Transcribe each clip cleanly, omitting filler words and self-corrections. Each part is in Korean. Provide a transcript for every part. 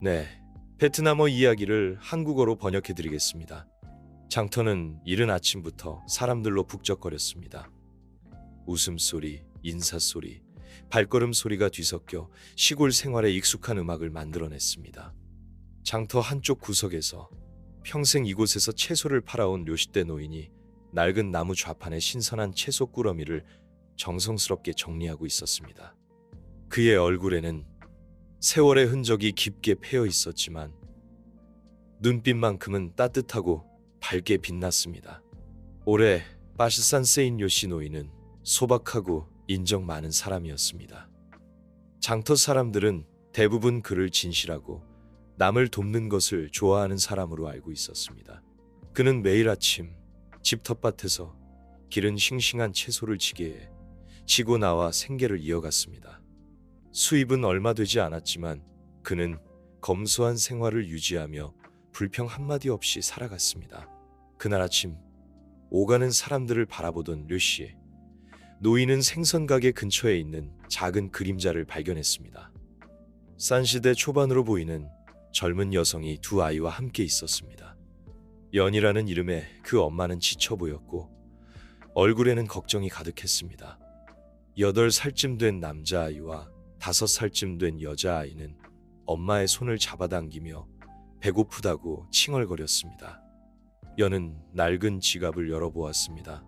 네, 베트남어 이야기를 한국어로 번역해 드리겠습니다. 장터는 이른 아침부터 사람들로 북적거렸습니다. 웃음소리, 인사소리, 발걸음 소리가 뒤섞여 시골 생활에 익숙한 음악을 만들어냈습니다. 장터 한쪽 구석에서 평생 이곳에서 채소를 팔아온 료시대 노인이 낡은 나무 좌판에 신선한 채소 꾸러미를 정성스럽게 정리하고 있었습니다. 그의 얼굴에는 세월의 흔적이 깊게 패여 있었지만 눈빛만큼은 따뜻하고 밝게 빛났습니다. 올해 바시산 세인 요시 노인은 소박하고 인정 많은 사람이었습니다. 장터 사람들은 대부분 그를 진실하고 남을 돕는 것을 좋아하는 사람으로 알고 있었습니다. 그는 매일 아침 집 텃밭에서 기른 싱싱한 채소를 지게해 지고 나와 생계를 이어갔습니다. 수입은 얼마 되지 않았지만 그는 검소한 생활을 유지하며 불평 한마디 없이 살아갔습니다. 그날 아침 오가는 사람들을 바라보던 류씨, 노인은 생선가게 근처에 있는 작은 그림자를 발견했습니다. 산시대 초반으로 보이는 젊은 여성이 두 아이와 함께 있었습니다. 연이라는 이름에 그 엄마는 지쳐 보였고 얼굴에는 걱정이 가득했습니다. 8살쯤 된 남자아이와 5살쯤 된 여자아이는 엄마의 손을 잡아당기며 배고프다고 칭얼거렸습니다. 여는 낡은 지갑을 열어보았습니다.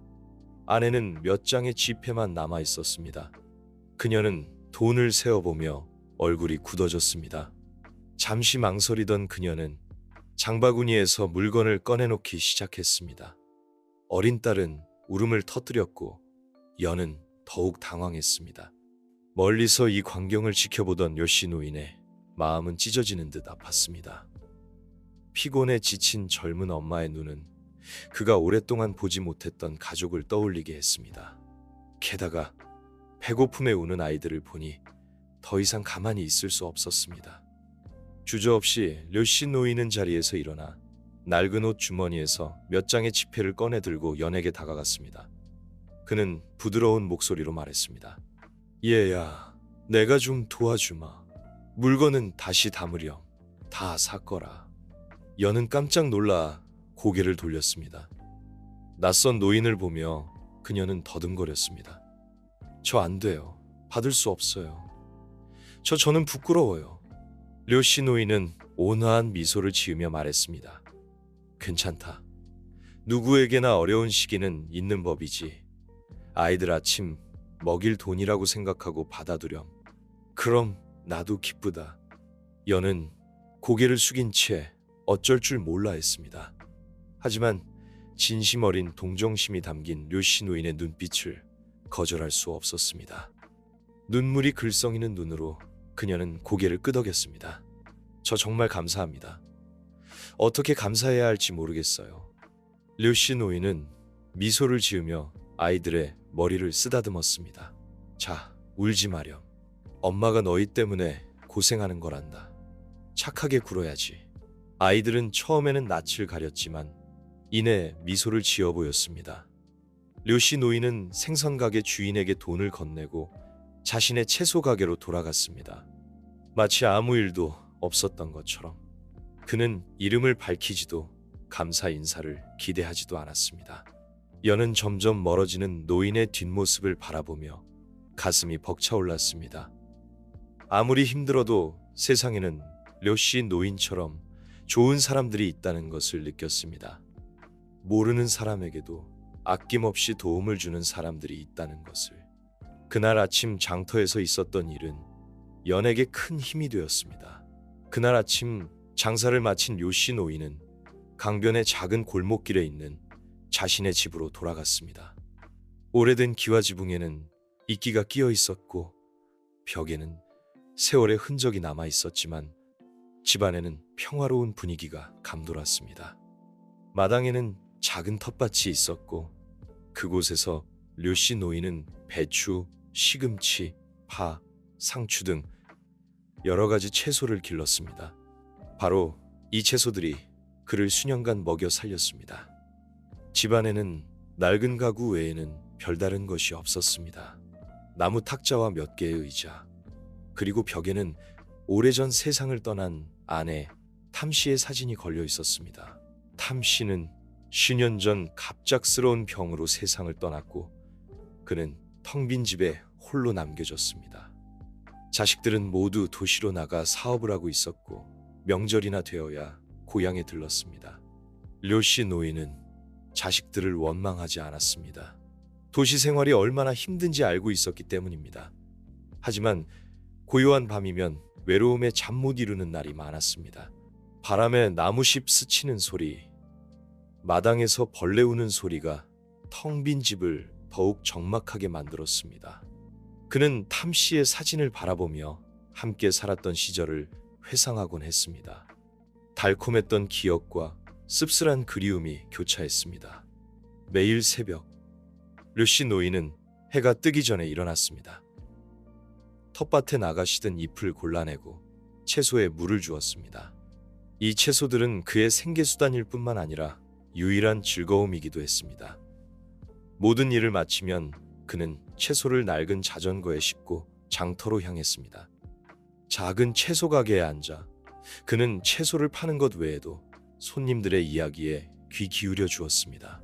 안에는 몇 장의 지폐만 남아 있었습니다. 그녀는 돈을 세어보며 얼굴이 굳어졌습니다. 잠시 망설이던 그녀는 장바구니에서 물건을 꺼내놓기 시작했습니다. 어린 딸은 울음을 터뜨렸고 여는 더욱 당황했습니다. 멀리서 이 광경을 지켜보던 요시 노인의 마음은 찢어지는 듯 아팠습니다. 피곤에 지친 젊은 엄마의 눈은 그가 오랫동안 보지 못했던 가족을 떠올리게 했습니다. 게다가 배고픔에 우는 아이들을 보니 더 이상 가만히 있을 수 없었습니다. 주저없이 료시 노인은 자리에서 일어나 낡은 옷 주머니에서 몇 장의 지폐를 꺼내 들고 연에게 다가갔습니다. 그는 부드러운 목소리로 말했습니다. 얘야, 내가 좀 도와주마. 물건은 다시 담으렴. 다 샀거라. 연은 깜짝 놀라 고개를 돌렸습니다. 낯선 노인을 보며 그녀는 더듬거렸습니다. 저 안 돼요. 받을 수 없어요. 저는 부끄러워요. 료시 노인은 온화한 미소를 지으며 말했습니다. 괜찮다. 누구에게나 어려운 시기는 있는 법이지. 아이들 아침 먹일 돈이라고 생각하고 받아두렴. 그럼 나도 기쁘다. 여는 고개를 숙인 채 어쩔 줄 몰라 했습니다. 하지만 진심 어린 동정심이 담긴 료시 노인의 눈빛을 거절할 수 없었습니다. 눈물이 글썽이는 눈으로 그녀는 고개를 끄덕였습니다. 저 정말 감사합니다. 어떻게 감사해야 할지 모르겠어요. 료시 노인은 미소를 지으며 아이들의 머리를 쓰다듬었습니다. 자, 울지 마렴. 엄마가 너희 때문에 고생하는 거란다. 착하게 굴어야지. 아이들은 처음에는 낯을 가렸지만 이내 미소를 지어 보였습니다. 료시 노인은 생선가게 주인에게 돈을 건네고 자신의 채소 가게로 돌아갔습니다. 마치 아무 일도 없었던 것처럼 그는 이름을 밝히지도 감사 인사를 기대하지도 않았습니다. 여는 점점 멀어지는 노인의 뒷모습을 바라보며 가슴이 벅차올랐습니다. 아무리 힘들어도 세상에는 료시 노인처럼 좋은 사람들이 있다는 것을 느꼈습니다. 모르는 사람에게도 아낌없이 도움을 주는 사람들이 있다는 것을. 그날 아침 장터에서 있었던 일은 연에게 큰 힘이 되었습니다. 그날 아침 장사를 마친 료시 노인은 강변의 작은 골목길에 있는 자신의 집으로 돌아갔습니다. 오래된 기와지붕에는 이끼가 끼어 있었고 벽에는 세월의 흔적이 남아 있었지만 집안에는 평화로운 분위기가 감돌았습니다. 마당에는 작은 텃밭이 있었고 그곳에서 료시 노인은 배추, 시금치, 파, 상추 등 여러 가지 채소를 길렀습니다. 바로 이 채소들이 그를 수년간 먹여 살렸습니다. 집안에는 낡은 가구 외에는 별다른 것이 없었습니다. 나무 탁자와 몇 개의 의자, 그리고 벽에는 오래전 세상을 떠난 안에 탐 씨의 사진이 걸려 있었습니다. 탐 씨는 10년 전 갑작스러운 병으로 세상을 떠났고 그는 텅 빈 집에 홀로 남겨졌습니다. 자식들은 모두 도시로 나가 사업을 하고 있었고 명절이나 되어야 고향에 들렀습니다. 료씨 노인은 자식들을 원망하지 않았습니다. 도시 생활이 얼마나 힘든지 알고 있었기 때문입니다. 하지만 고요한 밤이면 외로움에 잠 못 이루는 날이 많았습니다. 바람에 나무십 스치는 소리, 마당에서 벌레 우는 소리가 텅 빈 집을 더욱 적막하게 만들었습니다. 그는 탐 씨의 사진을 바라보며 함께 살았던 시절을 회상하곤 했습니다. 달콤했던 기억과 씁쓸한 그리움이 교차했습니다. 매일 새벽, 류씨 노인은 해가 뜨기 전에 일어났습니다. 텃밭에 나가 시든 잎을 골라내고 채소에 물을 주었습니다. 이 채소들은 그의 생계수단일 뿐만 아니라 유일한 즐거움이기도 했습니다. 모든 일을 마치면 그는 채소를 낡은 자전거에 싣고 장터로 향했습니다. 작은 채소 가게에 앉아 그는 채소를 파는 것 외에도 손님들의 이야기에 귀 기울여 주었습니다.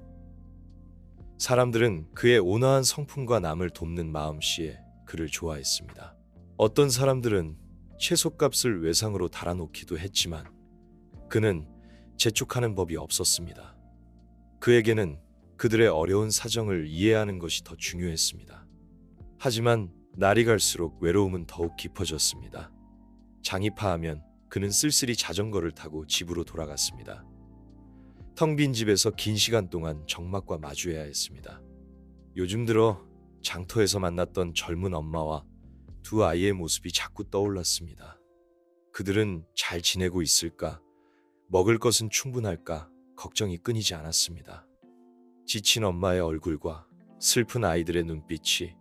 사람들은 그의 온화한 성품과 남을 돕는 마음씨에 그를 좋아했습니다. 어떤 사람들은 채소값을 외상으로 달아놓기도 했지만 그는 재촉하는 법이 없었습니다. 그에게는 그들의 어려운 사정을 이해하는 것이 더 중요했습니다. 하지만 날이 갈수록 외로움은 더욱 깊어졌습니다. 장이 파하면 그는 쓸쓸히 자전거를 타고 집으로 돌아갔습니다. 텅 빈 집에서 긴 시간 동안 적막과 마주해야 했습니다. 요즘 들어 장터에서 만났던 젊은 엄마와 두 아이의 모습이 자꾸 떠올랐습니다. 그들은 잘 지내고 있을까? 먹을 것은 충분할까? 걱정이 끊이지 않았습니다. 지친 엄마의 얼굴과 슬픈 아이들의 눈빛이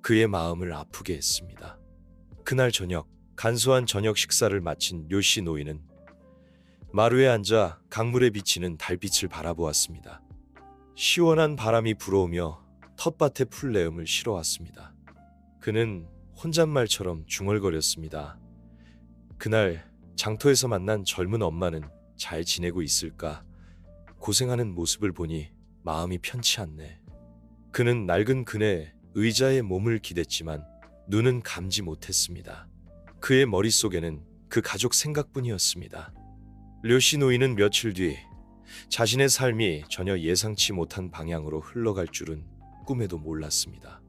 그의 마음을 아프게 했습니다. 그날 저녁, 간소한 저녁 식사를 마친 료씨 노인은 마루에 앉아 강물에 비치는 달빛을 바라보았습니다. 시원한 바람이 불어오며 텃밭의 풀내음을 실어왔습니다. 그는 혼잣말처럼 중얼거렸습니다. 그날 장터에서 만난 젊은 엄마는 잘 지내고 있을까? 고생하는 모습을 보니 마음이 편치 않네. 그는 낡은 그네 의자에 몸을 기댔지만 눈은 감지 못했습니다. 그의 머릿속에는 그 가족 생각뿐이었습니다. 료씨 노인은 며칠 뒤 자신의 삶이 전혀 예상치 못한 방향으로 흘러갈 줄은 꿈에도 몰랐습니다.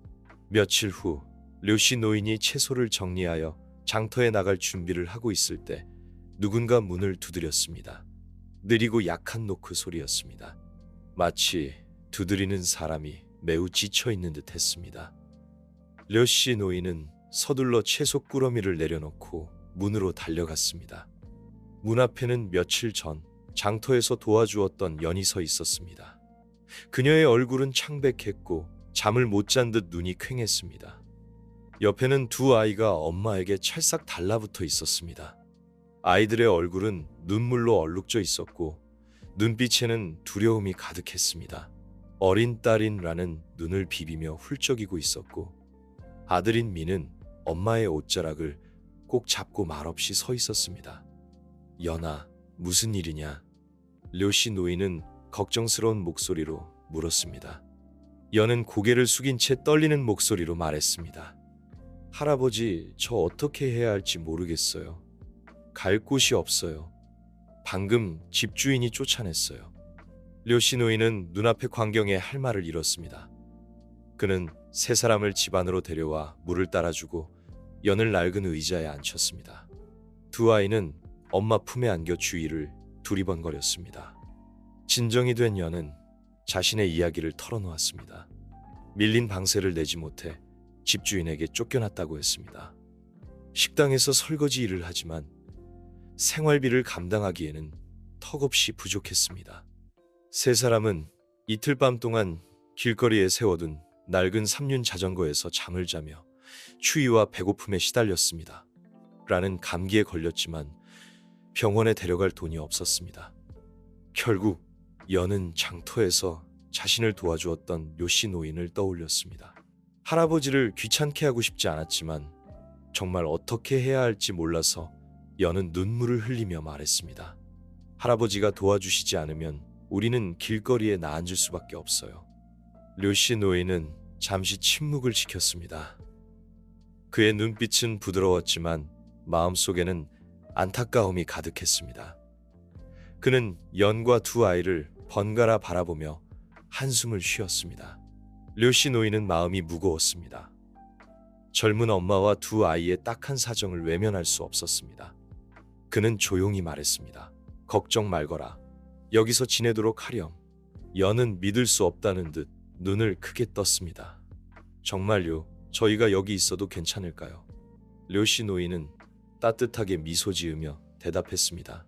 며칠 후 료씨 노인이 채소를 정리하여 장터에 나갈 준비를 하고 있을 때 누군가 문을 두드렸습니다. 느리고 약한 노크 소리였습니다. 마치 두드리는 사람이 매우 지쳐있는 듯 했습니다. 료씨 노인은 서둘러 채소 꾸러미를 내려놓고 문으로 달려갔습니다. 문 앞에는 며칠 전 장터에서 도와주었던 연이 서 있었습니다. 그녀의 얼굴은 창백했고 잠을 못 잔 듯 눈이 퀭했습니다. 옆에는 두 아이가 엄마에게 찰싹 달라붙어 있었습니다. 아이들의 얼굴은 눈물로 얼룩져 있었고 눈빛에는 두려움이 가득했습니다. 어린 딸인 라는 눈을 비비며 훌쩍이고 있었고 아들인 미는 엄마의 옷자락을 꼭 잡고 말없이 서 있었습니다. 연아, 무슨 일이냐? 료씨 노인은 걱정스러운 목소리로 물었습니다. 연은 고개를 숙인 채 떨리는 목소리로 말했습니다. 할아버지, 저 어떻게 해야 할지 모르겠어요. 갈 곳이 없어요. 방금 집주인이 쫓아냈어요. 료씨 노인은 눈앞의 광경에 할 말을 잃었습니다. 그는 세 사람을 집 안으로 데려와 물을 따라주고 연을 낡은 의자에 앉혔습니다. 두 아이는 엄마 품에 안겨 주위를 두리번거렸습니다. 진정이 된 연은 자신의 이야기를 털어놓았습니다. 밀린 방세를 내지 못해 집주인에게 쫓겨났다고 했습니다. 식당에서 설거지 일을 하지만 생활비를 감당하기에는 턱없이 부족했습니다. 세 사람은 이틀 밤 동안 길거리에 세워둔 낡은 삼륜 자전거에서 잠을 자며 추위와 배고픔에 시달렸습니다. 라는 감기에 걸렸지만 병원에 데려갈 돈이 없었습니다. 결국 연은 장터에서 자신을 도와주었던 료씨 노인을 떠올렸습니다. 할아버지를 귀찮게 하고 싶지 않았지만 정말 어떻게 해야 할지 몰라서 연은 눈물을 흘리며 말했습니다. 할아버지가 도와주시지 않으면 우리는 길거리에 나앉을 수밖에 없어요. 료씨 노인은 잠시 침묵을 지켰습니다. 그의 눈빛은 부드러웠지만 마음속에는 안타까움이 가득했습니다. 그는 연과 두 아이를 번갈아 바라보며 한숨을 쉬었습니다. 료씨 노인은 마음이 무거웠습니다. 젊은 엄마와 두 아이의 딱한 사정을 외면할 수 없었습니다. 그는 조용히 말했습니다. 걱정 말거라. 여기서 지내도록 하렴. 연은 믿을 수 없다는 듯 눈을 크게 떴습니다. 정말요? 저희가 여기 있어도 괜찮을까요? 료씨 노인은 따뜻하게 미소 지으며 대답했습니다.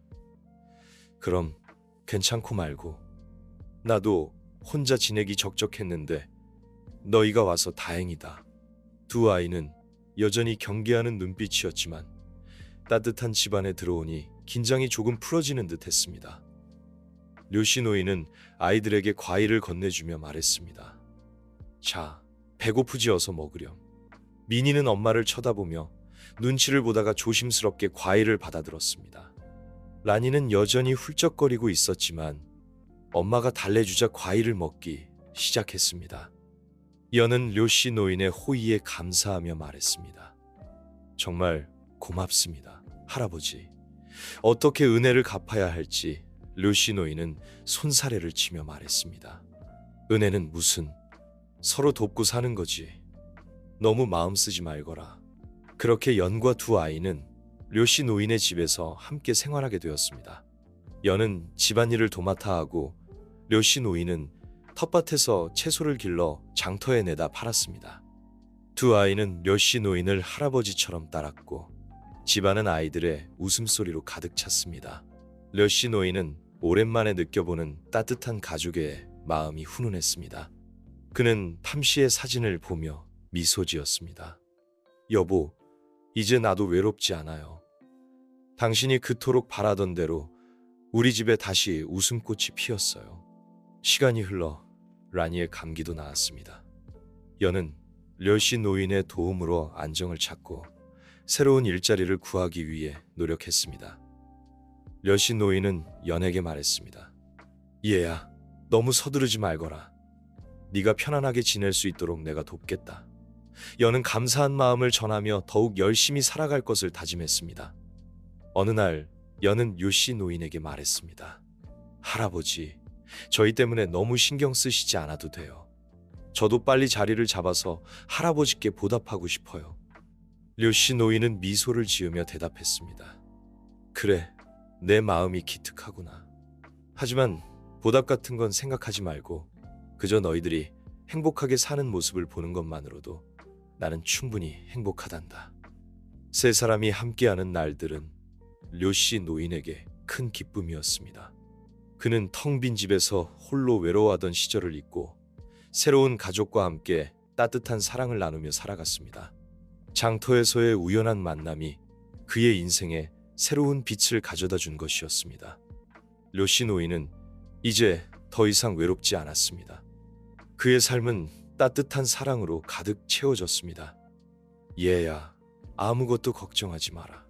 그럼 괜찮고 말고. 나도 혼자 지내기 적적했는데 너희가 와서 다행이다. 두 아이는 여전히 경계하는 눈빛이었지만 따뜻한 집안에 들어오니 긴장이 조금 풀어지는 듯 했습니다. 료씨 노인은 아이들에게 과일을 건네주며 말했습니다. 자, 배고프지 어서 먹으렴. 미니는 엄마를 쳐다보며 눈치를 보다가 조심스럽게 과일을 받아들었습니다. 라니는 여전히 훌쩍거리고 있었지만 엄마가 달래주자 과일을 먹기 시작했습니다. 연은 료씨 노인의 호의에 감사하며 말했습니다. 정말 고맙습니다, 할아버지. 어떻게 은혜를 갚아야 할지 료씨 노인은 손사래를 치며 말했습니다. 은혜는 무슨, 서로 돕고 사는 거지. 너무 마음 쓰지 말거라. 그렇게 연과 두 아이는 료씨 노인의 집에서 함께 생활하게 되었습니다. 연은 집안일을 도맡아 하고 료씨 노인은 텃밭에서 채소를 길러 장터에 내다 팔았습니다. 두 아이는 료씨 노인을 할아버지처럼 따랐고 집안은 아이들의 웃음소리로 가득 찼습니다. 료씨 노인은 오랜만에 느껴보는 따뜻한 가족의 마음이 훈훈했습니다. 그는 팜씨의 사진을 보며 미소 지었습니다. 여보, 이제 나도 외롭지 않아요. 당신이 그토록 바라던 대로 우리 집에 다시 웃음꽃이 피었어요. 시간이 흘러 라니의 감기도 나았습니다. 연은 료씨 노인의 도움으로 안정을 찾고 새로운 일자리를 구하기 위해 노력했습니다. 료씨 노인은 연에게 말했습니다. 얘야, 너무 서두르지 말거라. 네가 편안하게 지낼 수 있도록 내가 돕겠다. 연은 감사한 마음을 전하며 더욱 열심히 살아갈 것을 다짐했습니다. 어느 날 연은 료씨 노인에게 말했습니다. 할아버지, 저희 때문에 너무 신경 쓰시지 않아도 돼요. 저도 빨리 자리를 잡아서 할아버지께 보답하고 싶어요. 료씨 노인은 미소를 지으며 대답했습니다. 그래, 내 마음이 기특하구나. 하지만 보답 같은 건 생각하지 말고 그저 너희들이 행복하게 사는 모습을 보는 것만으로도 나는 충분히 행복하단다. 세 사람이 함께하는 날들은 료씨 노인에게 큰 기쁨이었습니다. 그는 텅 빈 집에서 홀로 외로워하던 시절을 잊고 새로운 가족과 함께 따뜻한 사랑을 나누며 살아갔습니다. 장터에서의 우연한 만남이 그의 인생에 새로운 빛을 가져다 준 것이었습니다. 료씨 노인은 이제 더 이상 외롭지 않았습니다. 그의 삶은 따뜻한 사랑으로 가득 채워졌습니다. 얘야, 아무것도 걱정하지 마라.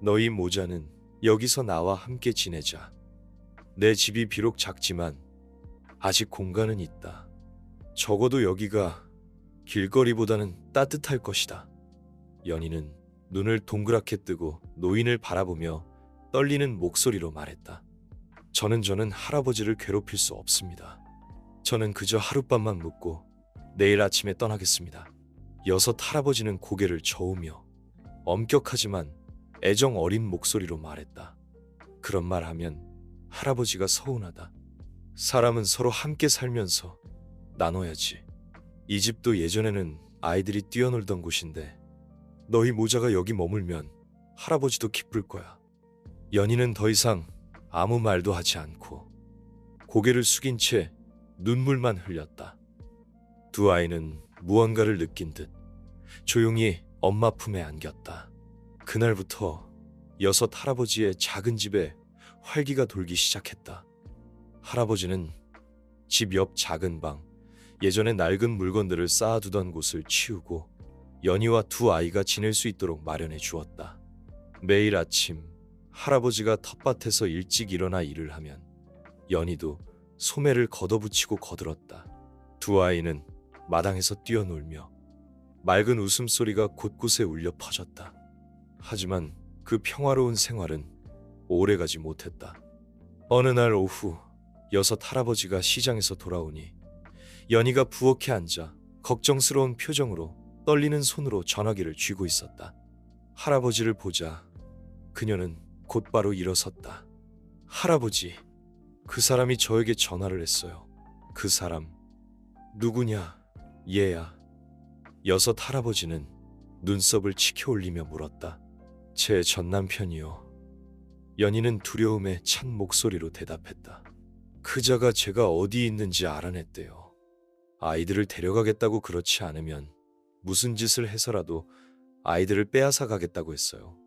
너희 모자는 여기서 나와 함께 지내자. 내 집이 비록 작지만 아직 공간은 있다. 적어도 여기가 길거리보다는 따뜻할 것이다. 연희는 눈을 동그랗게 뜨고 노인을 바라보며 떨리는 목소리로 말했다. 저는 할아버지를 괴롭힐 수 없습니다. 저는 그저 하룻밤만 묵고 내일 아침에 떠나겠습니다. 여섯 할아버지는 고개를 저으며 엄격하지만 애정 어린 목소리로 말했다. 그런 말 하면 할아버지가 서운하다. 사람은 서로 함께 살면서 나눠야지. 이 집도 예전에는 아이들이 뛰어놀던 곳인데 너희 모자가 여기 머물면 할아버지도 기쁠 거야. 연희는 더 이상 아무 말도 하지 않고 고개를 숙인 채 눈물만 흘렸다. 두 아이는 무언가를 느낀 듯 조용히 엄마 품에 안겼다. 그날부터 여섯 할아버지의 작은 집에 활기가 돌기 시작했다. 할아버지는 집 옆 작은 방, 예전에 낡은 물건들을 쌓아두던 곳을 치우고 연희와 두 아이가 지낼 수 있도록 마련해 주었다. 매일 아침 할아버지가 텃밭에서 일찍 일어나 일을 하면 연희도 소매를 걷어붙이고 거들었다. 두 아이는 마당에서 뛰어놀며 맑은 웃음소리가 곳곳에 울려 퍼졌다. 하지만 그 평화로운 생활은 오래가지 못했다. 어느 날 오후 여섯 할아버지가 시장에서 돌아오니 연희가 부엌에 앉아 걱정스러운 표정으로 떨리는 손으로 전화기를 쥐고 있었다. 할아버지를 보자 그녀는 곧바로 일어섰다. 할아버지, 그 사람이 저에게 전화를 했어요. 그 사람 누구냐? 얘야. 여섯 할아버지는 눈썹을 치켜 올리며 물었다. 제 전남편이요. 연희는 두려움에 찬 목소리로 대답했다. 그자가 제가 어디 있는지 알아냈대요. 아이들을 데려가겠다고 그렇지 않으면 무슨 짓을 해서라도 아이들을 빼앗아 가겠다고 했어요.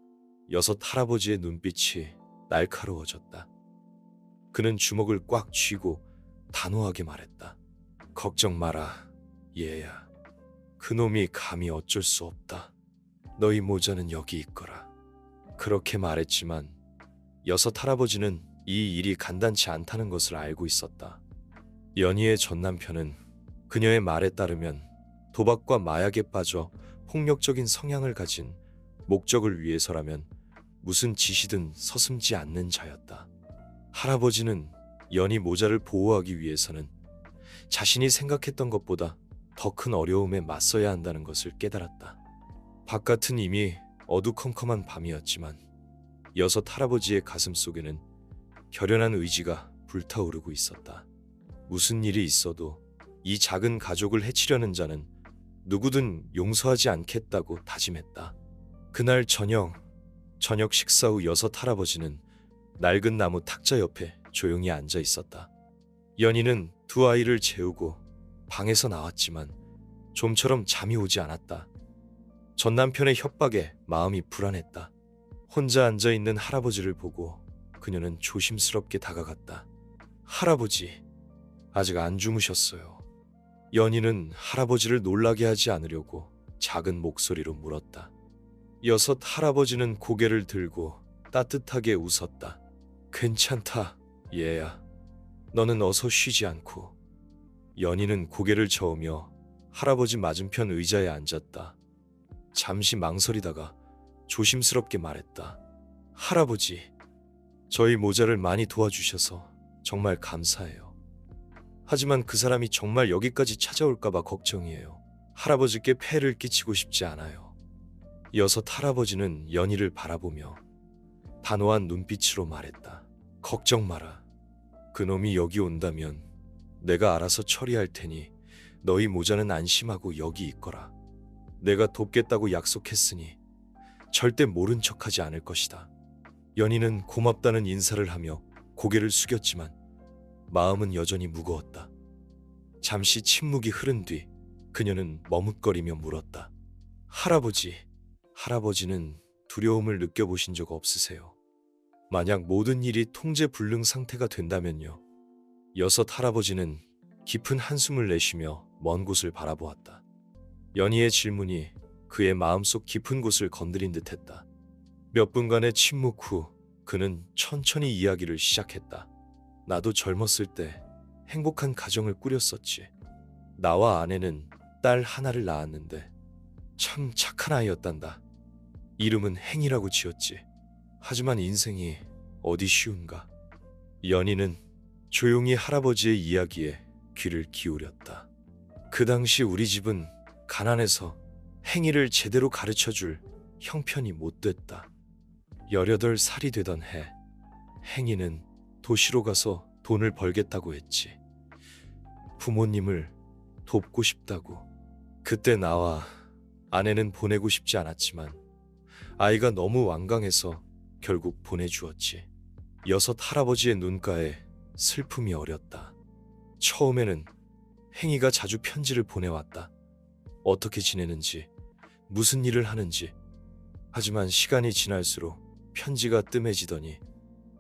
여섯 할아버지의 눈빛이 날카로워졌다. 그는 주먹을 꽉 쥐고 단호하게 말했다. 걱정 마라, 얘야. 그놈이 감히 어쩔 수 없다. 너희 모자는 여기 있거라. 그렇게 말했지만 여섯 할아버지는 이 일이 간단치 않다는 것을 알고 있었다. 연희의 전남편은 그녀의 말에 따르면 도박과 마약에 빠져 폭력적인 성향을 가진 목적을 위해서라면 무슨 짓이든 서슴지 않는 자였다. 할아버지는 연희 모자를 보호하기 위해서는 자신이 생각했던 것보다 더 큰 어려움에 맞서야 한다는 것을 깨달았다. 바깥은 이미 어두컴컴한 밤이었지만 여섯 할아버지의 가슴 속에는 결연한 의지가 불타오르고 있었다. 무슨 일이 있어도 이 작은 가족을 해치려는 자는 누구든 용서하지 않겠다고 다짐했다. 그날 저녁 식사 후 여섯 할아버지는 낡은 나무 탁자 옆에 조용히 앉아 있었다. 연희는 두 아이를 재우고 방에서 나왔지만 좀처럼 잠이 오지 않았다. 전 남편의 협박에 마음이 불안했다. 혼자 앉아있는 할아버지를 보고 그녀는 조심스럽게 다가갔다. 할아버지, 아직 안 주무셨어요. 연희는 할아버지를 놀라게 하지 않으려고 작은 목소리로 물었다. 여섯 할아버지는 고개를 들고 따뜻하게 웃었다. 괜찮다, 얘야. 너는 어서 쉬지 않고. 연희는 고개를 저으며 할아버지 맞은편 의자에 앉았다. 잠시 망설이다가 조심스럽게 말했다. 할아버지, 저희 모자를 많이 도와주셔서 정말 감사해요. 하지만 그 사람이 정말 여기까지 찾아올까봐 걱정이에요. 할아버지께 폐를 끼치고 싶지 않아요. 여섯 할아버지는 연희를 바라보며 단호한 눈빛으로 말했다. 걱정 마라. 그놈이 여기 온다면 내가 알아서 처리할 테니 너희 모자는 안심하고 여기 있거라. 내가 돕겠다고 약속했으니 절대 모른 척하지 않을 것이다. 연희는 고맙다는 인사를 하며 고개를 숙였지만 마음은 여전히 무거웠다. 잠시 침묵이 흐른 뒤 그녀는 머뭇거리며 물었다. 할아버지, 할아버지는 두려움을 느껴보신 적 없으세요? 만약 모든 일이 통제 불능 상태가 된다면요. 여섯 할아버지는 깊은 한숨을 내쉬며 먼 곳을 바라보았다. 연희의 질문이 그의 마음속 깊은 곳을 건드린 듯했다. 몇 분간의 침묵 후 그는 천천히 이야기를 시작했다. 나도 젊었을 때 행복한 가정을 꾸렸었지. 나와 아내는 딸 하나를 낳았는데 참 착한 아이였단다. 이름은 행이라고 지었지. 하지만 인생이 어디 쉬운가. 연희는 조용히 할아버지의 이야기에 귀를 기울였다. 그 당시 우리 집은 가난해서 행이를 제대로 가르쳐줄 형편이 못 됐다. 18살이 되던 해, 행이는 도시로 가서 돈을 벌겠다고 했지. 부모님을 돕고 싶다고. 그때 나와 아내는 보내고 싶지 않았지만 아이가 너무 완강해서 결국 보내주었지. 여섯 할아버지의 눈가에 슬픔이 어렸다. 처음에는 행이가 자주 편지를 보내왔다. 어떻게 지내는지, 무슨 일을 하는지. 하지만 시간이 지날수록 편지가 뜸해지더니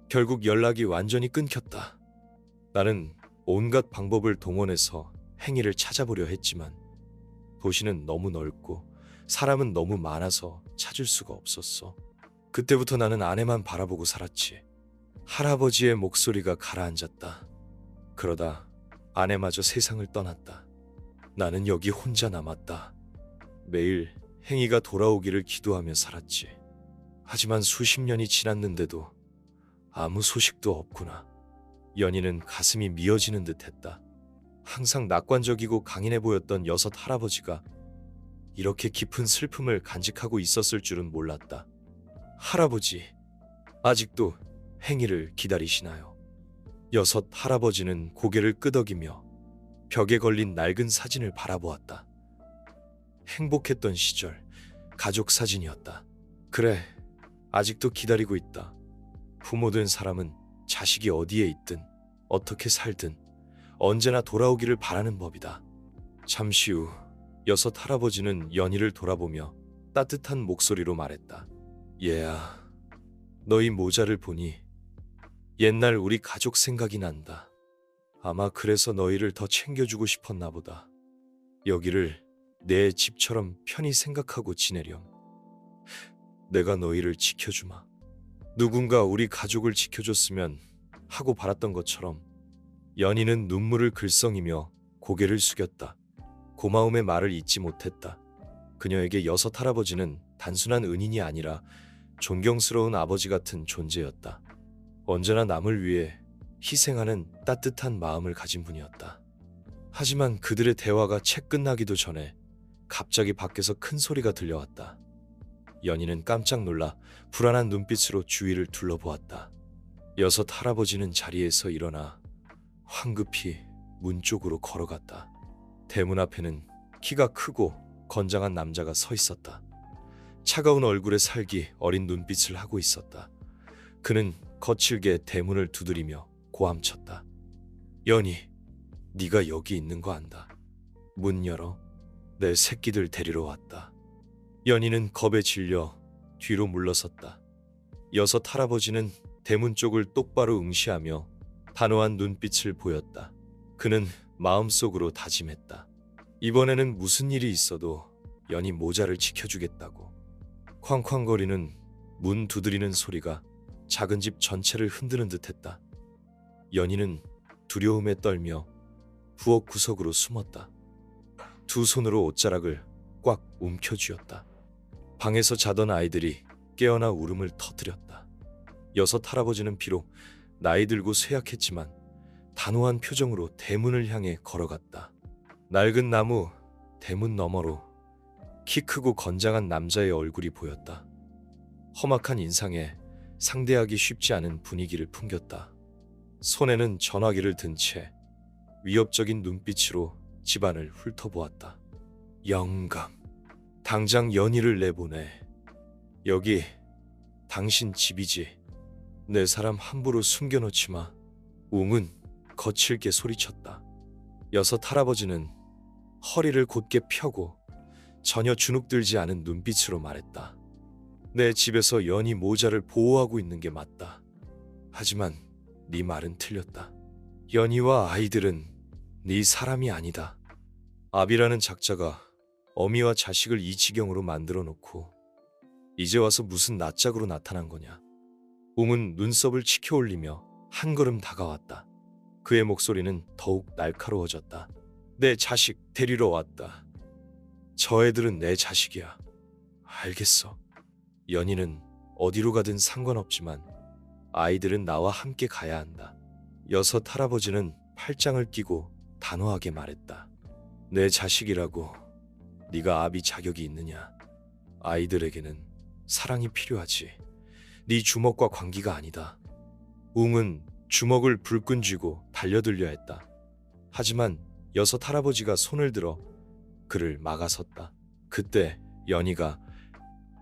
결국 연락이 완전히 끊겼다. 나는 온갖 방법을 동원해서 행이를 찾아보려 했지만 도시는 너무 넓고 사람은 너무 많아서 찾을 수가 없었어. 그때부터 나는 아내만 바라보고 살았지. 할아버지의 목소리가 가라앉았다. 그러다 아내마저 세상을 떠났다. 나는 여기 혼자 남았다. 매일 행이가 돌아오기를 기도하며 살았지. 하지만 수십 년이 지났는데도 아무 소식도 없구나. 연희는 가슴이 미어지는 듯했다. 항상 낙관적이고 강인해 보였던 여섯 할아버지가 이렇게 깊은 슬픔을 간직하고 있었을 줄은 몰랐다. 할아버지, 아직도 행이를 기다리시나요? 여섯 할아버지는 고개를 끄덕이며 벽에 걸린 낡은 사진을 바라보았다. 행복했던 시절, 가족 사진이었다. 그래, 아직도 기다리고 있다. 부모 된 사람은 자식이 어디에 있든 어떻게 살든 언제나 돌아오기를 바라는 법이다. 잠시 후 여섯 할아버지는 연희를 돌아보며 따뜻한 목소리로 말했다. 얘야, 너희 모자를 보니 옛날 우리 가족 생각이 난다. 아마 그래서 너희를 더 챙겨주고 싶었나 보다. 여기를 내 집처럼 편히 생각하고 지내렴. 내가 너희를 지켜주마. 누군가 우리 가족을 지켜줬으면 하고 바랐던 것처럼. 연희는 눈물을 글썽이며 고개를 숙였다. 고마움의 말을 잊지 못했다. 그녀에게 여섯 할아버지는 단순한 은인이 아니라 존경스러운 아버지 같은 존재였다. 언제나 남을 위해 희생하는 따뜻한 마음을 가진 분이었다. 하지만 그들의 대화가 채 끝나기도 전에 갑자기 밖에서 큰 소리가 들려왔다. 연희는 깜짝 놀라 불안한 눈빛으로 주위를 둘러보았다. 여섯 할아버지는 자리에서 일어나 황급히 문 쪽으로 걸어갔다. 대문 앞에는 키가 크고 건장한 남자가 서 있었다. 차가운 얼굴에 살기 어린 눈빛을 하고 있었다. 그는 거칠게 대문을 두드리며 고함쳤다. 연희, 네가 여기 있는 거 안다. 문 열어. 내 새끼들 데리러 왔다. 연희는 겁에 질려 뒤로 물러섰다. 여섯 할아버지는 대문 쪽을 똑바로 응시하며 단호한 눈빛을 보였다. 그는 마음속으로 다짐했다. 이번에는 무슨 일이 있어도 연희 모자를 지켜주겠다고. 쾅쾅거리는 문 두드리는 소리가 작은 집 전체를 흔드는 듯했다. 연희는 두려움에 떨며 부엌 구석으로 숨었다. 두 손으로 옷자락을 꽉 움켜쥐었다. 방에서 자던 아이들이 깨어나 울음을 터뜨렸다. 여섯 할아버지는 비록 나이 들고 쇠약했지만 단호한 표정으로 대문을 향해 걸어갔다. 낡은 나무 대문 너머로 키 크고 건장한 남자의 얼굴이 보였다. 험악한 인상에 상대하기 쉽지 않은 분위기를 풍겼다. 손에는 전화기를 든 채 위협적인 눈빛으로 집안을 훑어보았다. 영감, 당장 연희를 내보내. 여기 당신 집이지. 내 사람 함부로 숨겨놓지 마. 웅은 거칠게 소리쳤다. 여섯 할아버지는 허리를 곧게 펴고 전혀 주눅들지 않은 눈빛으로 말했다. 내 집에서 연희 모자를 보호하고 있는 게 맞다. 하지만 네 말은 틀렸다. 연희와 아이들은 네 사람이 아니다. 아비라는 작자가 어미와 자식을 이 지경으로 만들어 놓고 이제 와서 무슨 낯짝으로 나타난 거냐. 웅은 눈썹을 치켜 올리며 한 걸음 다가왔다. 그의 목소리는 더욱 날카로워졌다. 내 자식 데리러 왔다. 저 애들은 내 자식이야. 알겠어. 연희는 어디로 가든 상관없지만 아이들은 나와 함께 가야 한다. 여섯 할아버지는 팔짱을 끼고 단호하게 말했다. 내 자식이라고 네가 아비 자격이 있느냐. 아이들에게는 사랑이 필요하지. 네 주먹과 관계가 아니다. 웅은 주먹을 불끈 쥐고 달려들려 했다. 하지만 여섯 할아버지가 손을 들어 그를 막아섰다. 그때 연희가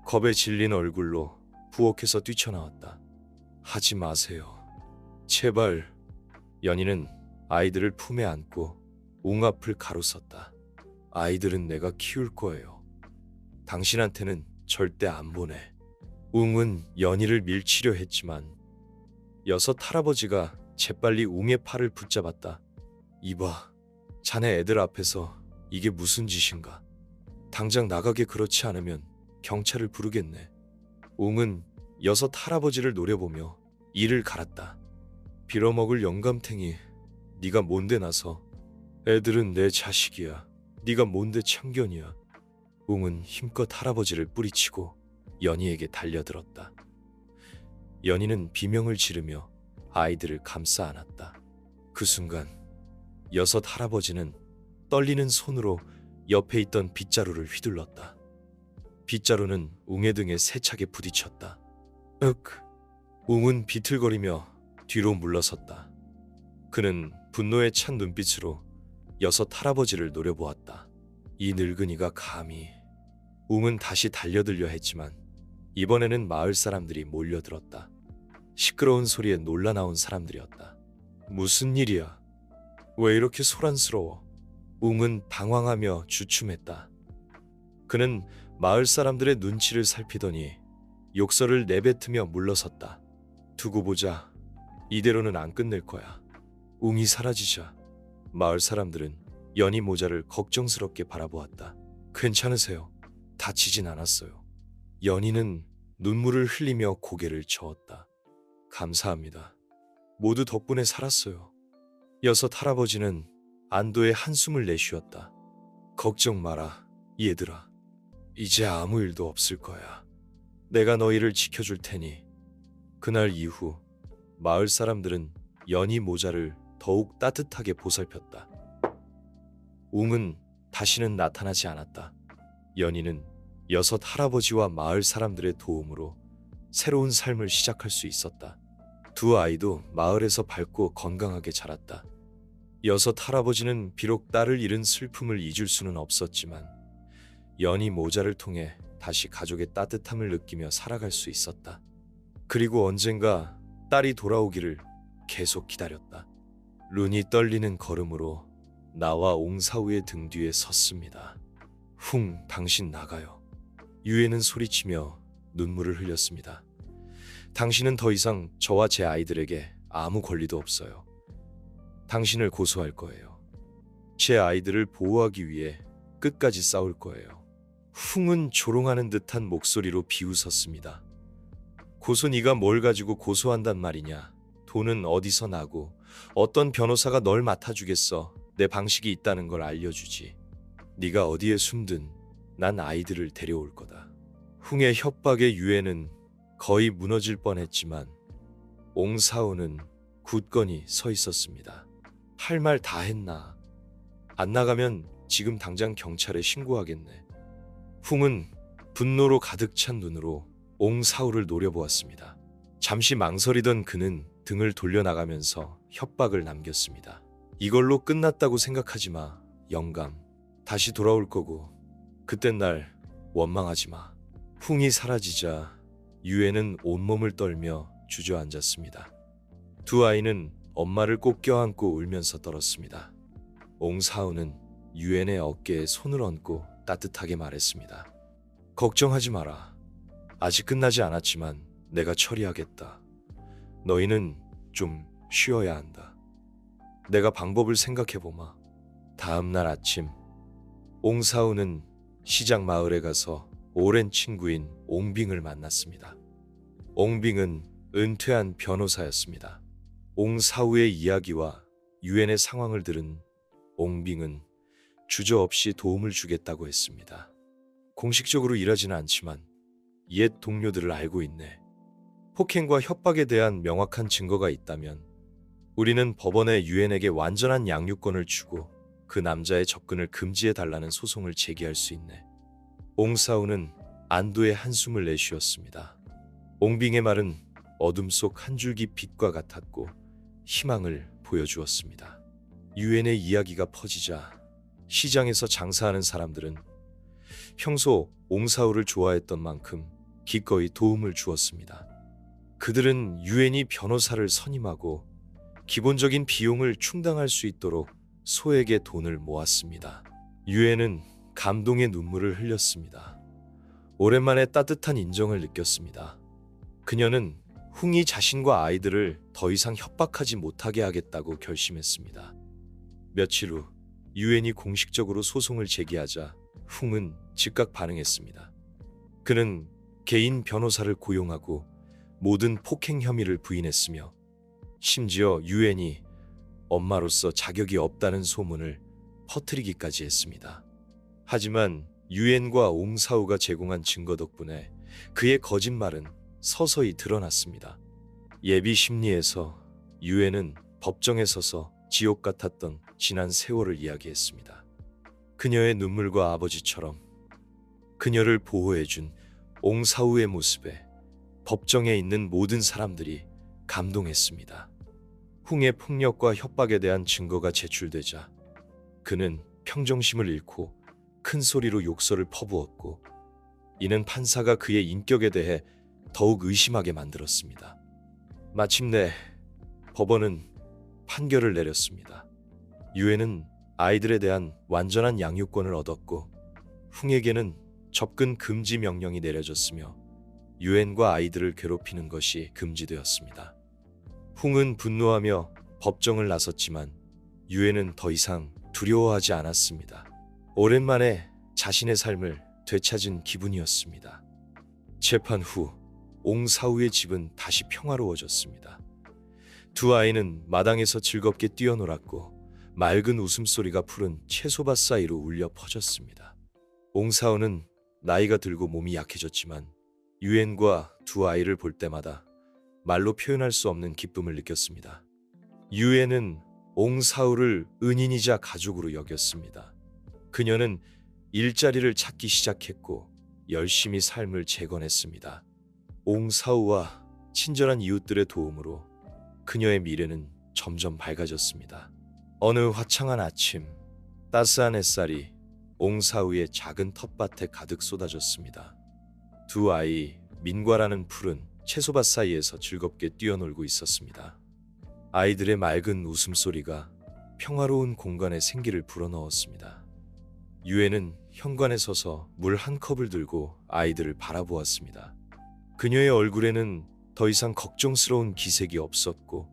겁에 질린 얼굴로 부엌에서 뛰쳐나왔다. 하지 마세요. 제발. 연희는 아이들을 품에 안고 웅 앞을 가로섰다. 아이들은 내가 키울 거예요. 당신한테는 절대 안 보내. 웅은 연희를 밀치려 했지만 여섯 할아버지가 재빨리 웅의 팔을 붙잡았다. 이봐, 자네 애들 앞에서 이게 무슨 짓인가. 당장 나가게. 그렇지 않으면 경찰을 부르겠네. 웅은 여섯 할아버지를 노려보며 이를 갈았다. 빌어먹을 영감탱이, 네가 뭔데 나서. 애들은 내 자식이야. 네가 뭔데 참견이야. 웅은 힘껏 할아버지를 뿌리치고 연희에게 달려들었다. 연희는 비명을 지르며 아이들을 감싸 안았다. 그 순간 여섯 할아버지는 떨리는 손으로 옆에 있던 빗자루를 휘둘렀다. 빗자루는 웅의 등에 세차게 부딪혔다. 웅은 비틀거리며 뒤로 물러섰다. 그는 분노에 찬 눈빛으로 여섯 할아버지를 노려보았다. 이 늙은이가 감히. 웅은 다시 달려들려 했지만 이번에는 마을 사람들이 몰려들었다. 시끄러운 소리에 놀라 나온 사람들이었다. 무슨 일이야? 왜 이렇게 소란스러워? 웅은 당황하며 주춤했다. 그는 마을 사람들의 눈치를 살피더니 욕설을 내뱉으며 물러섰다. 두고 보자. 이대로는 안 끝낼 거야. 웅이 사라지자 마을 사람들은 연희 모자를 걱정스럽게 바라보았다. 괜찮으세요? 다치진 않았어요. 연희는 눈물을 흘리며 고개를 저었다. 감사합니다. 모두 덕분에 살았어요. 여섯 할아버지는 안도의 한숨을 내쉬었다. 걱정 마라, 얘들아. 이제 아무 일도 없을 거야. 내가 너희를 지켜줄 테니. 그날 이후 마을 사람들은 연희 모자를 더욱 따뜻하게 보살폈다. 웅은 다시는 나타나지 않았다. 연희는 여섯 할아버지와 마을 사람들의 도움으로 새로운 삶을 시작할 수 있었다. 두 아이도 마을에서 밝고 건강하게 자랐다. 여섯 할아버지는 비록 딸을 잃은 슬픔을 잊을 수는 없었지만 연희 모자를 통해 다시 가족의 따뜻함을 느끼며 살아갈 수 있었다. 그리고 언젠가 딸이 돌아오기를 계속 기다렸다. 눈이 떨리는 걸음으로 나와 옹사우의 등 뒤에 섰습니다. 쿵, 당신 나가요. 유해는 소리치며 눈물을 흘렸습니다. 당신은 더 이상 저와 제 아이들에게 아무 권리도 없어요. 당신을 고소할 거예요. 제 아이들을 보호하기 위해 끝까지 싸울 거예요. 쿵은 조롱하는 듯한 목소리로 비웃었습니다. 고소 네가 뭘 가지고 고소한단 말이냐. 돈은 어디서 나고 어떤 변호사가 널 맡아주겠어. 내 방식이 있다는 걸 알려주지. 네가 어디에 숨든 난 아이들을 데려올 거다. 쿵의 협박에 유해는 거의 무너질 뻔했지만 옹사우는 굳건히 서 있었습니다. 할 말 다 했나? 안 나가면 지금 당장 경찰에 신고하겠네. 쿵은 분노로 가득 찬 눈으로 옹사우를 노려보았습니다. 잠시 망설이던 그는 등을 돌려나가면서 협박을 남겼습니다. 이걸로 끝났다고 생각하지 마, 영감. 다시 돌아올 거고 그땐 날 원망하지 마. 쿵이 사라지자 유해는 온몸을 떨며 주저앉았습니다. 두 아이는 엄마를 꼭 껴안고 울면서 떨었습니다. 옹사우는 유엔의 어깨에 손을 얹고 따뜻하게 말했습니다. 걱정하지 마라. 아직 끝나지 않았지만 내가 처리하겠다. 너희는 좀 쉬어야 한다. 내가 방법을 생각해보마. 다음 날 아침 옹사우는 시장 마을에 가서 오랜 친구인 옹빙을 만났습니다. 옹빙은 은퇴한 변호사였습니다. 옹사우의 이야기와 유엔의 상황을 들은 옹빙은 주저없이 도움을 주겠다고 했습니다. 공식적으로 일하지는 않지만 옛 동료들을 알고 있네. 폭행과 협박에 대한 명확한 증거가 있다면 우리는 법원에 유엔에게 완전한 양육권을 주고 그 남자의 접근을 금지해달라는 소송을 제기할 수 있네. 옹사우는 안도의 한숨을 내쉬었습니다. 옹빙의 말은 어둠 속 한 줄기 빛과 같았고 희망을 보여주었습니다. 유엔의 이야기가 퍼지자 시장에서 장사하는 사람들은 평소 옹사우를 좋아했던 만큼 기꺼이 도움을 주었습니다. 그들은 유엔이 변호사를 선임하고 기본적인 비용을 충당할 수 있도록 소에게 돈을 모았습니다. 유엔은 감동의 눈물을 흘렸습니다. 오랜만에 따뜻한 인정을 느꼈습니다. 그녀는 쿵이 자신과 아이들을 더 이상 협박하지 못하게 하겠다고 결심했습니다. 며칠 후 유엔이 공식적으로 소송을 제기하자 쿵은 즉각 반응했습니다. 그는 개인 변호사를 고용하고 모든 폭행 혐의를 부인했으며 심지어 유엔이 엄마로서 자격이 없다는 소문을 퍼뜨리기까지 했습니다. 하지만 유엔과 옹사우가 제공한 증거 덕분에 그의 거짓말은 서서히 드러났습니다. 예비 심리에서 유엔은 법정에 서서 지옥 같았던 지난 세월을 이야기했습니다. 그녀의 눈물과 아버지처럼 그녀를 보호해준 옹사우의 모습에 법정에 있는 모든 사람들이 감동했습니다. 흥의 폭력과 협박에 대한 증거가 제출되자 그는 평정심을 잃고 큰 소리로 욕설을 퍼부었고, 이는 판사가 그의 인격에 대해 더욱 의심하게 만들었습니다. 마침내 법원은 판결을 내렸습니다. 유엔은 아이들에 대한 완전한 양육권을 얻었고 흥에게는 접근 금지 명령이 내려졌으며 유엔과 아이들을 괴롭히는 것이 금지되었습니다. 흥은 분노하며 법정을 나섰지만 유엔은 더 이상 두려워하지 않았습니다. 오랜만에 자신의 삶을 되찾은 기분이었습니다. 재판 후 옹사우의 집은 다시 평화로워졌습니다. 두 아이는 마당에서 즐겁게 뛰어놀았고 맑은 웃음소리가 푸른 채소밭 사이로 울려 퍼졌습니다. 옹사우는 나이가 들고 몸이 약해졌지만 유엔과 두 아이를 볼 때마다 말로 표현할 수 없는 기쁨을 느꼈습니다. 유엔은 옹사우를 은인이자 가족으로 여겼습니다. 그녀는 일자리를 찾기 시작했고 열심히 삶을 재건했습니다. 옹사우와 친절한 이웃들의 도움으로 그녀의 미래는 점점 밝아졌습니다. 어느 화창한 아침, 따스한 햇살이 옹사우의 작은 텃밭에 가득 쏟아졌습니다. 두 아이 민과라는 푸른 채소밭 사이에서 즐겁게 뛰어놀고 있었습니다. 아이들의 맑은 웃음소리가 평화로운 공간에 생기를 불어넣었습니다. 유엔은 현관에 서서 물 한 컵을 들고 아이들을 바라보았습니다. 그녀의 얼굴에는 더 이상 걱정스러운 기색이 없었고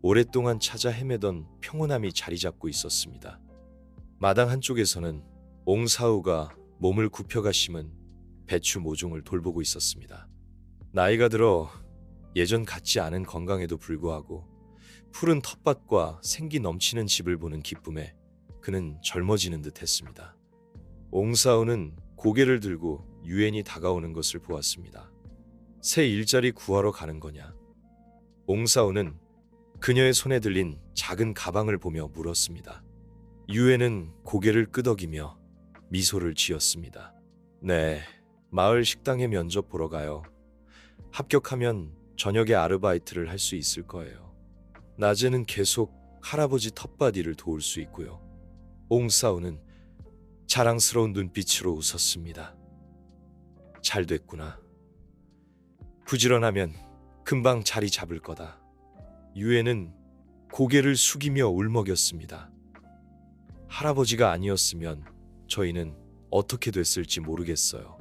오랫동안 찾아 헤매던 평온함이 자리 잡고 있었습니다. 마당 한쪽에서는 옹사우가 몸을 굽혀가 심은 배추 모종을 돌보고 있었습니다. 나이가 들어 예전 같지 않은 건강에도 불구하고 푸른 텃밭과 생기 넘치는 집을 보는 기쁨에 그는 젊어지는 듯 했습니다. 옹사우는 고개를 들고 유엔이 다가오는 것을 보았습니다. 새 일자리 구하러 가는 거냐? 옹사우는 그녀의 손에 들린 작은 가방을 보며 물었습니다. 유엔은 고개를 끄덕이며 미소를 지었습니다. 네, 마을 식당에 면접 보러 가요. 합격하면 저녁에 아르바이트를 할 수 있을 거예요. 낮에는 계속 할아버지 텃밭 일을 도울 수 있고요. 옹사우는 자랑스러운 눈빛으로 웃었습니다. 잘 됐구나. 부지런하면 금방 자리 잡을 거다. 유엔은 고개를 숙이며 울먹였습니다. 할아버지가 아니었으면 저희는 어떻게 됐을지 모르겠어요.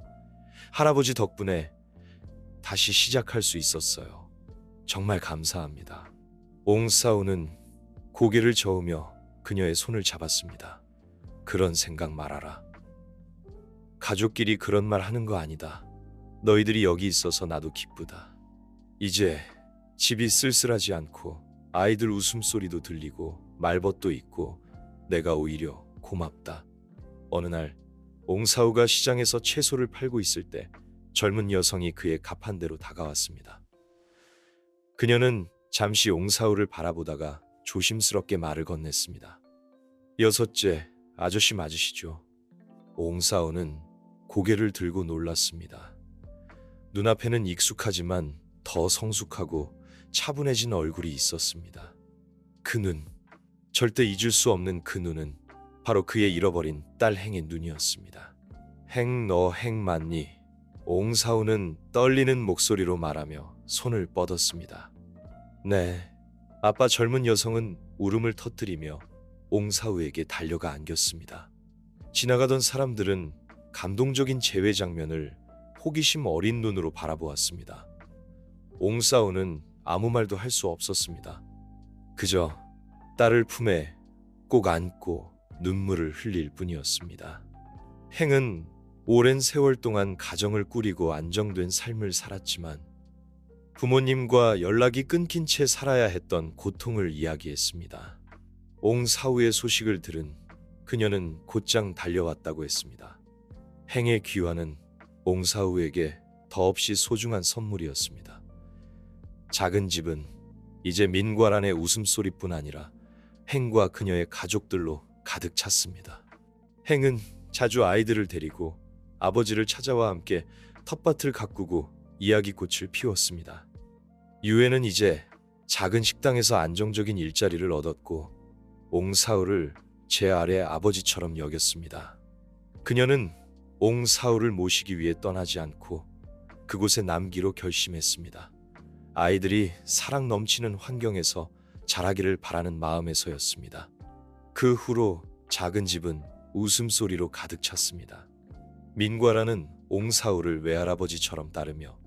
할아버지 덕분에 다시 시작할 수 있었어요. 정말 감사합니다. 옹사우는 고개를 저으며 그녀의 손을 잡았습니다. 그런 생각 말아라. 가족끼리 그런 말 하는 거 아니다. 너희들이 여기 있어서 나도 기쁘다. 이제 집이 쓸쓸하지 않고 아이들 웃음소리도 들리고 말벗도 있고 내가 오히려 고맙다. 어느 날 옹사우가 시장에서 채소를 팔고 있을 때 젊은 여성이 그의 가판대로 다가왔습니다. 그녀는 잠시 옹사우를 바라보다가 조심스럽게 말을 건넸습니다. 여섯째, 아저씨 맞으시죠? 옹사우는 고개를 들고 놀랐습니다. 눈앞에는 익숙하지만 더 성숙하고 차분해진 얼굴이 있었습니다. 그 눈, 절대 잊을 수 없는 그 눈은 바로 그의 잃어버린 딸 행의 눈이었습니다. 행, 너 행 맞니? 옹사우는 떨리는 목소리로 말하며 손을 뻗었습니다. 네. 아빠. 젊은 여성은 울음을 터뜨리며 옹사우에게 달려가 안겼습니다. 지나가던 사람들은 감동적인 재회 장면을 호기심 어린 눈으로 바라보았습니다. 옹사우는 아무 말도 할 수 없었습니다. 그저 딸을 품에 꼭 안고 눈물을 흘릴 뿐이었습니다. 행은 오랜 세월 동안 가정을 꾸리고 안정된 삶을 살았지만 부모님과 연락이 끊긴 채 살아야 했던 고통을 이야기했습니다. 옹사우의 소식을 들은 그녀는 곧장 달려왔다고 했습니다. 행의 귀환은 옹사우에게 더없이 소중한 선물이었습니다. 작은 집은 이제 민과란의 웃음소리뿐 아니라 행과 그녀의 가족들로 가득 찼습니다. 행은 자주 아이들을 데리고 아버지를 찾아와 함께 텃밭을 가꾸고 이야기꽃을 피웠습니다. 유엔은 이제 작은 식당에서 안정적인 일자리를 얻었고 옹사우를 제 아래 아버지처럼 여겼습니다. 그녀는 옹사우를 모시기 위해 떠나지 않고 그곳에 남기로 결심했습니다. 아이들이 사랑 넘치는 환경에서 자라기를 바라는 마음에서였습니다. 그 후로 작은 집은 웃음소리로 가득 찼습니다. 민과라는 옹사우를 외할아버지처럼 따르며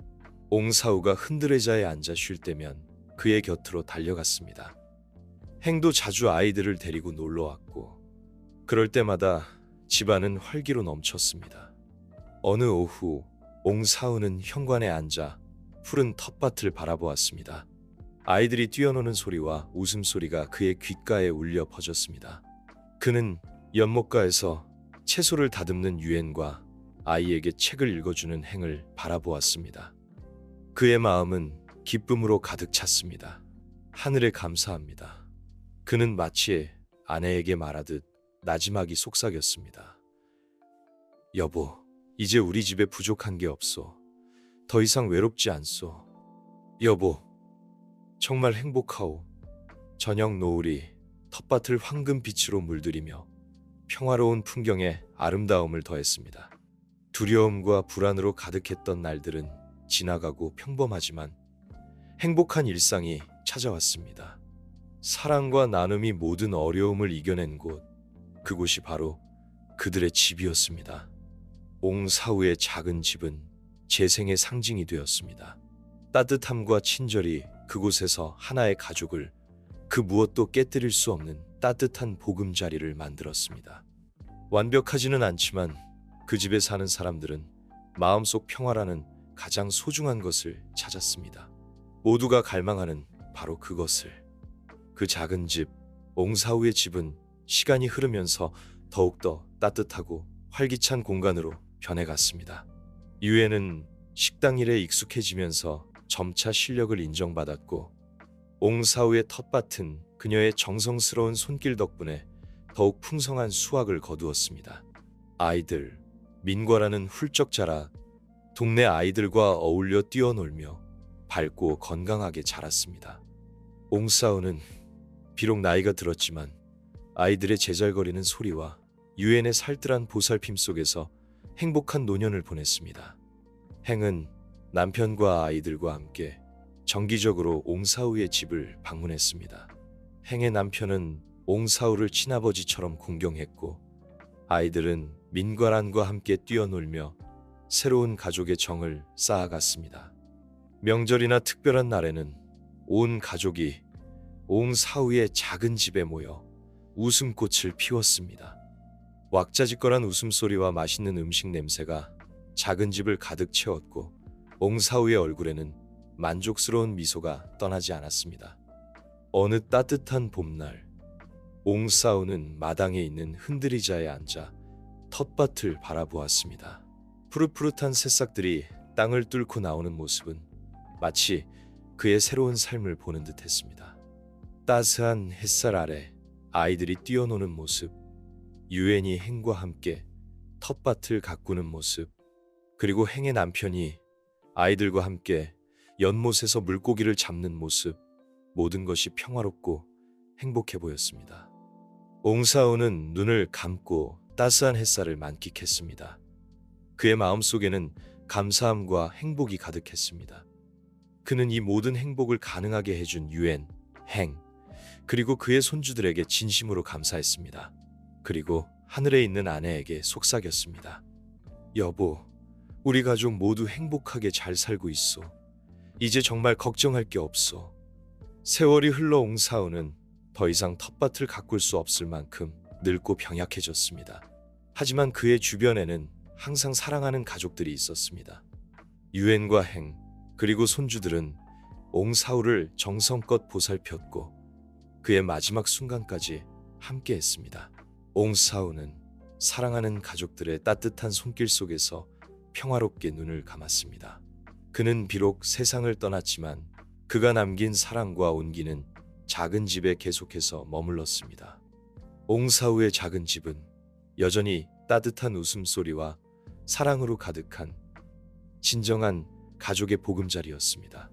옹사우가 흔들의자에 앉아 쉴 때면 그의 곁으로 달려갔습니다. 행도 자주 아이들을 데리고 놀러왔고 그럴 때마다 집안은 활기로 넘쳤습니다. 어느 오후 옹사우는 현관에 앉아 푸른 텃밭을 바라보았습니다. 아이들이 뛰어노는 소리와 웃음소리가 그의 귓가에 울려 퍼졌습니다. 그는 연못가에서 채소를 다듬는 유엔과 아이에게 책을 읽어주는 행을 바라보았습니다. 그의 마음은 기쁨으로 가득 찼습니다. 하늘에 감사합니다. 그는 마치 아내에게 말하듯 나지막이 속삭였습니다. 여보, 이제 우리 집에 부족한 게 없소. 더 이상 외롭지 않소. 여보, 정말 행복하오. 저녁 노을이 텃밭을 황금빛으로 물들이며 평화로운 풍경에 아름다움을 더했습니다. 두려움과 불안으로 가득했던 날들은 지나가고 평범하지만 행복한 일상이 찾아왔습니다. 사랑과 나눔이 모든 어려움을 이겨낸 곳, 그곳이 바로 그들의 집이었습니다. 옹사우의 작은 집은 재생의 상징이 되었습니다. 따뜻함과 친절이 그곳에서 하나의 가족을 그 무엇도 깨뜨릴 수 없는 따뜻한 보금자리를 만들었습니다. 완벽하지는 않지만 그 집에 사는 사람들은 마음속 평화라는 가장 소중한 것을 찾았습니다. 모두가 갈망하는 바로 그것을. 그 작은 집, 옹사우의 집은 시간이 흐르면서 더욱더 따뜻하고 활기찬 공간으로 변해갔습니다. 유엔은 식당 일에 익숙해지면서 점차 실력을 인정받았고 옹사우의 텃밭은 그녀의 정성스러운 손길 덕분에 더욱 풍성한 수확을 거두었습니다. 아이들, 민과라는 훌쩍 자라 동네 아이들과 어울려 뛰어놀며 밝고 건강하게 자랐습니다. 옹사우는 비록 나이가 들었지만 아이들의 제잘거리는 소리와 유엔의 살뜰한 보살핌 속에서 행복한 노년을 보냈습니다. 행은 남편과 아이들과 함께 정기적으로 옹사우의 집을 방문했습니다. 행의 남편은 옹사우를 친아버지처럼 공경했고 아이들은 민과란과 함께 뛰어놀며 새로운 가족의 정을 쌓아갔습니다. 명절이나 특별한 날에는 온 가족이 옹사우의 작은 집에 모여 웃음꽃을 피웠습니다. 왁자지껄한 웃음소리와 맛있는 음식 냄새가 작은 집을 가득 채웠고 옹사우의 얼굴에는 만족스러운 미소가 떠나지 않았습니다. 어느 따뜻한 봄날, 옹사우는 마당에 있는 흔들의자에 앉아 텃밭을 바라보았습니다. 푸릇푸릇한 새싹들이 땅을 뚫고 나오는 모습은 마치 그의 새로운 삶을 보는 듯했습니다. 따스한 햇살 아래 아이들이 뛰어노는 모습, 유엔이 행과 함께 텃밭을 가꾸는 모습, 그리고 행의 남편이 아이들과 함께 연못에서 물고기를 잡는 모습, 모든 것이 평화롭고 행복해 보였습니다. 옹사우는 눈을 감고 따스한 햇살을 만끽했습니다. 그의 마음속에는 감사함과 행복이 가득했습니다. 그는 이 모든 행복을 가능하게 해준 유엔, 행, 그리고 그의 손주들에게 진심으로 감사했습니다. 그리고 하늘에 있는 아내에게 속삭였습니다. 여보, 우리 가족 모두 행복하게 잘 살고 있어. 이제 정말 걱정할 게 없어. 세월이 흘러 옹사우는 더 이상 텃밭을 가꿀 수 없을 만큼 늙고 병약해졌습니다. 하지만 그의 주변에는 항상 사랑하는 가족들이 있었습니다. 유엔과 행, 그리고 손주들은 옹사우를 정성껏 보살폈고 그의 마지막 순간까지 함께했습니다. 옹사우는 사랑하는 가족들의 따뜻한 손길 속에서 평화롭게 눈을 감았습니다. 그는 비록 세상을 떠났지만 그가 남긴 사랑과 온기는 작은 집에 계속해서 머물렀습니다. 옹사우의 작은 집은 여전히 따뜻한 웃음소리와 사랑으로 가득한 진정한 가족의 보금자리였습니다.